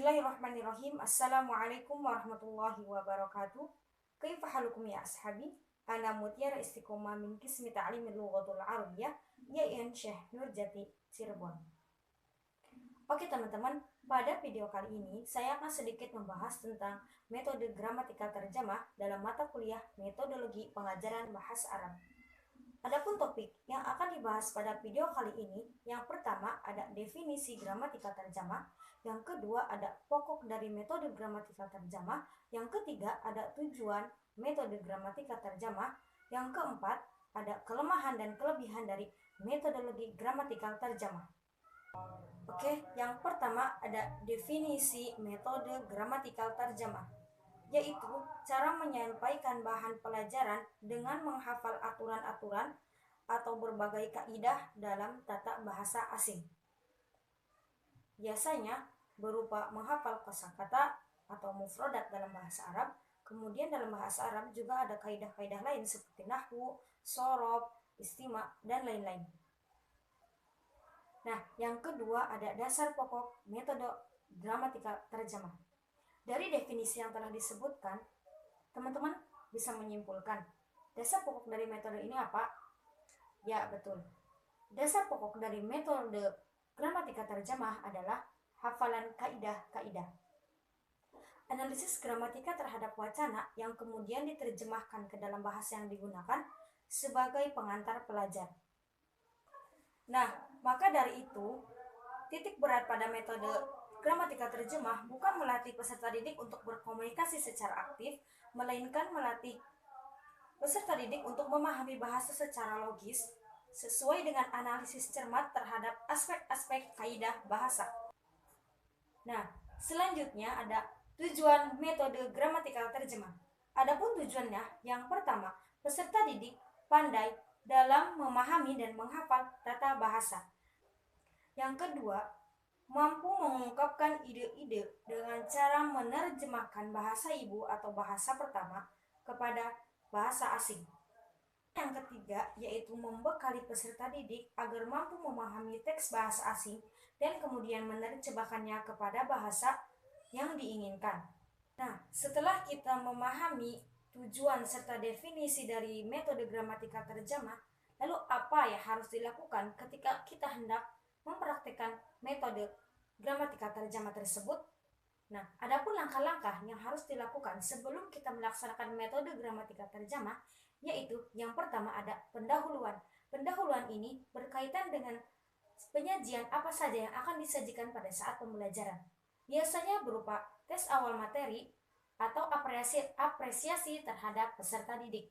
Bismillahirrahmanirrahim. Assalamualaikum warahmatullahi wabarakatuh. Kaifa halukum ya ashabi? Ana Mutiara Istiqomah min Qismi Ta'limil Lughatul Arabiyyah, YIN Syekh Nurjati Cirebon. Oke teman-teman, pada video kali ini saya akan sedikit membahas tentang metode gramatikal terjemah dalam mata kuliah Metodologi Pengajaran Bahasa Arab. Adapun topik yang akan dibahas pada video kali ini, yang pertama ada definisi gramatikal terjemah, yang kedua ada pokok dari metode gramatikal terjemah, yang ketiga ada tujuan metode gramatikal terjemah, yang keempat ada kelemahan dan kelebihan dari metodologi gramatikal terjemah. Oke, yang pertama ada definisi metode gramatikal terjemah, yaitu cara menyampaikan bahan pelajaran dengan menghafal aturan-aturan atau berbagai kaidah dalam tata bahasa asing. Biasanya berupa menghafal kosakata atau mufradat dalam bahasa Arab. Kemudian dalam bahasa Arab juga ada kaidah-kaidah lain seperti nahwu, shorof, istima, dan lain-lain. Nah, yang kedua ada dasar pokok metode gramatikal terjemah. Dari definisi yang telah disebutkan, teman-teman bisa menyimpulkan dasar pokok dari metode ini apa? Ya, betul. Dasar pokok dari metode gramatikal terjemah adalah hafalan kaidah-kaidah. Analisis gramatika terhadap wacana yang kemudian diterjemahkan ke dalam bahasa yang digunakan sebagai pengantar pelajar. Nah, maka dari itu, titik berat pada metode gramatikal terjemah bukan melatih peserta didik untuk berkomunikasi secara aktif, melainkan melatih peserta didik untuk memahami bahasa secara logis, sesuai dengan analisis cermat terhadap aspek-aspek kaidah bahasa. Nah, selanjutnya ada tujuan metode gramatikal terjemah. Adapun tujuannya, yang pertama, peserta didik pandai dalam memahami dan menghafal tata bahasa. Yang kedua, mampu mengungkapkan ide-ide dengan cara menerjemahkan bahasa ibu atau bahasa pertama kepada bahasa asing. Yang ketiga, yaitu membekali peserta didik agar mampu memahami teks bahasa asing dan kemudian menerjemahkannya kepada bahasa yang diinginkan. Nah, setelah kita memahami tujuan serta definisi dari metode gramatikal terjemah, lalu apa yang harus dilakukan ketika kita hendak mempraktikkan metode gramatikal terjemah tersebut? Nah, adapun langkah-langkah yang harus dilakukan sebelum kita melaksanakan metode gramatikal terjemah, yaitu yang pertama ada pendahuluan. Pendahuluan ini berkaitan dengan penyajian apa saja yang akan disajikan pada saat pembelajaran. Biasanya berupa tes awal materi atau apresiasi terhadap peserta didik.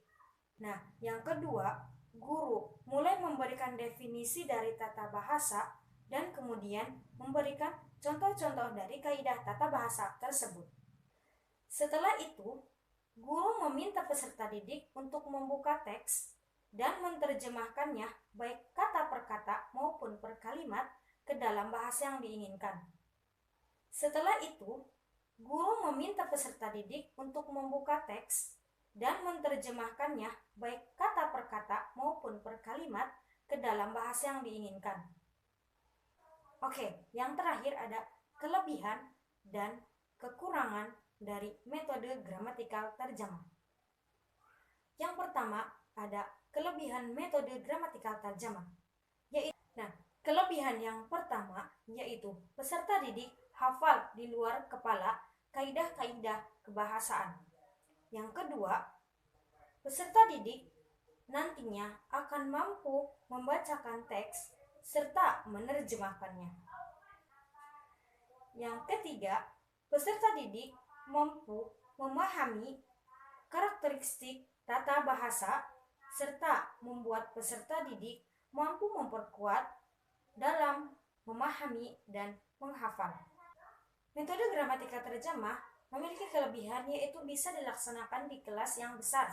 Nah, yang kedua, guru mulai memberikan definisi dari tata bahasa dan kemudian memberikan contoh-contoh dari kaidah tata bahasa tersebut. Setelah itu, guru meminta peserta didik untuk membuka teks dan menerjemahkannya baik kata per kata maupun per kalimat ke dalam bahasa yang diinginkan. Setelah itu, guru meminta peserta didik untuk membuka teks dan menerjemahkannya baik kata per kata maupun per kalimat ke dalam bahasa yang diinginkan. Oke, yang terakhir ada kelebihan dan kekurangan dari metode gramatikal terjemah. Yang pertama ada kelebihan metode gramatikal terjemah. Kelebihan yang pertama yaitu peserta didik hafal di luar kepala kaidah-kaidah kebahasaan. Yang kedua, peserta didik nantinya akan mampu membacakan teks serta menerjemahkannya. Yang ketiga, peserta didik mampu memahami karakteristik tata bahasa serta membuat peserta didik mampu memperkuat dalam memahami dan menghafal. Metode gramatikal terjemah memiliki kelebihan yaitu bisa dilaksanakan di kelas yang besar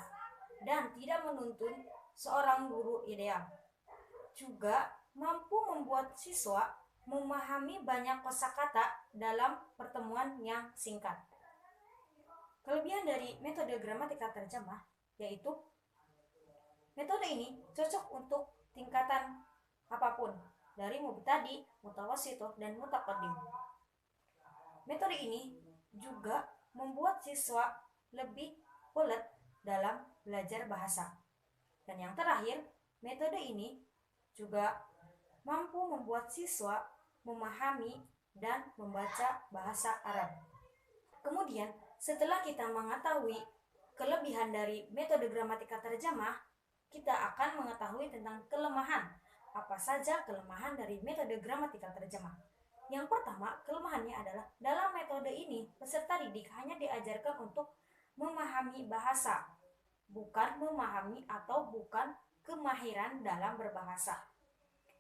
dan tidak menuntun seorang guru ideal. Juga mampu membuat siswa memahami banyak kosakata dalam pertemuan yang singkat. Kelebihan dari metode gramatikal terjemah yaitu metode ini cocok untuk tingkatan apapun, dari mubtadi, mutawassithah, dan mutaqaddim. Metode ini juga membuat siswa lebih ulet dalam belajar bahasa. Dan yang terakhir, metode ini juga mampu membuat siswa memahami dan membaca bahasa Arab. Kemudian, setelah kita mengetahui kelebihan dari metode gramatika terjemah, kita akan mengetahui tentang kelemahan. Apa saja kelemahan dari metode gramatika terjemah? Yang pertama, kelemahannya adalah dalam metode ini, peserta didik hanya diajarkan untuk memahami bahasa, bukan memahami atau bukan kemahiran dalam berbahasa.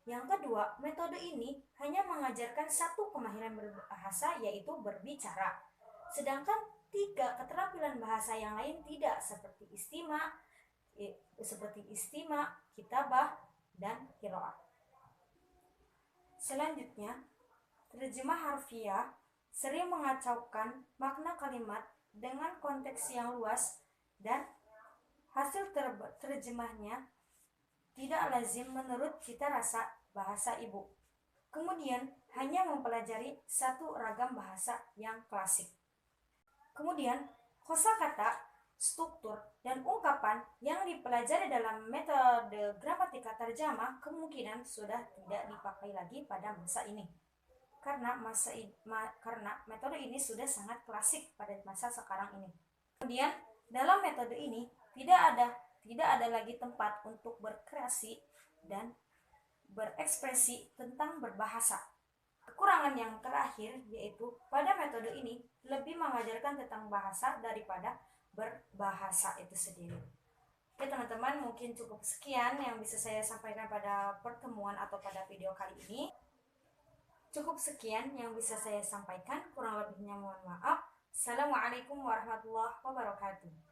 Yang kedua, metode ini hanya mengajarkan satu kemahiran berbahasa, yaitu berbicara. Sedangkan 3 keterampilan bahasa yang lain tidak, seperti istima, kitabah, dan qiraah. Selanjutnya, terjemah harfiah sering mengacaukan makna kalimat dengan konteks yang luas dan hasil terjemahnya tidak lazim menurut cita rasa bahasa ibu. Kemudian, hanya mempelajari satu ragam bahasa yang klasik. Kemudian, kosakata, struktur, dan ungkapan yang dipelajari dalam metode gramatika terjemah kemungkinan sudah tidak dipakai lagi pada masa ini. Karena metode ini sudah sangat klasik pada masa sekarang ini. Kemudian, dalam metode ini tidak ada lagi tempat untuk berkreasi dan berekspresi tentang berbahasa. Kekurangan yang terakhir yaitu pada metode ini lebih mengajarkan tentang bahasa daripada berbahasa itu sendiri. Oke teman-teman, mungkin cukup sekian yang bisa saya sampaikan pada pertemuan atau pada video kali ini. Cukup sekian yang bisa saya sampaikan, kurang lebihnya mohon maaf. Assalamualaikum warahmatullahi wabarakatuh.